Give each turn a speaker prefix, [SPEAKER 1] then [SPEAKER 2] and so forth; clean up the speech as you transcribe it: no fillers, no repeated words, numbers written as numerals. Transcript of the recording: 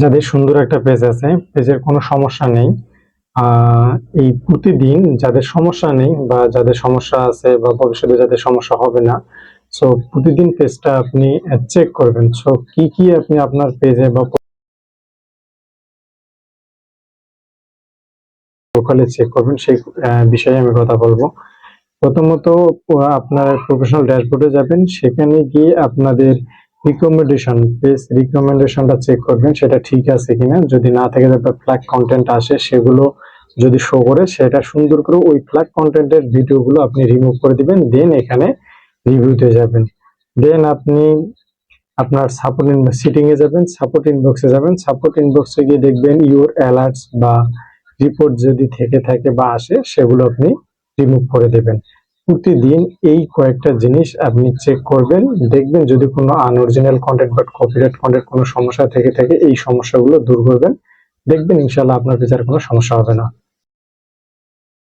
[SPEAKER 1] যাদের সুন্দর একটা পেজ আছে, পেজের কোনো সমস্যা নেই, আহ এই প্রতিদিন যাদের সমস্যা নেই বা যাদের সমস্যা আছে বা ভবিষ্যতে যাদের সমস্যা হবে না, সো প্রতিদিন পেজটা আপনি চেক করবেন। সো কি কি আপনি আপনার পেজে বা প্রোফাইলে চেক করবেন সেই বিষয়ে আমি কথা বলবো। প্রথমত আপনার প্রফেশনাল ড্যাশবোর্ডে যাবেন, সেখানে গিয়ে আপনাদের পেজ রিকমেন্ডেশনটা চেক করবেন সেটা ঠিক আছে কিনা। যদি না থেকে যাবে ফ্ল্যাগ কন্টেন্ট আসে, সেগুলো যদি শো করে সেটা সুন্দর করে ওই ফ্ল্যাগ কন্টেন্টের ভিডিওগুলো আপনি রিমুভ করে দিবেন। দেন এখানে রিভিউতে যাবেন। দেন আপনি আপনার সাপোর্ট সিটিং এ যাবেন, সাপোর্ট ইনবক্সে যাবেন। সাপোর্ট ইনবক্সে গিয়ে দেখবেন ইউর অ্যালার্টস বা রিপোর্ট যদি থেকে থাকে বা আসে, সেগুলো আপনি রিমুভ করে দেবেন। প্রতিদিন এই কয়েকটা জিনিস আপনি চেক করবেন, দেখবেন যদি কোনো আনঅরিজিনাল কন্টেন্ট বা কপিরাইট কন্টেন্ট কোনো সমস্যা থেকে থাকে, এই সমস্যাগুলো দূর করবেন। দেখবেন ইনশাল্লাহ আপনার পেজে আর কোনো সমস্যা হবে না।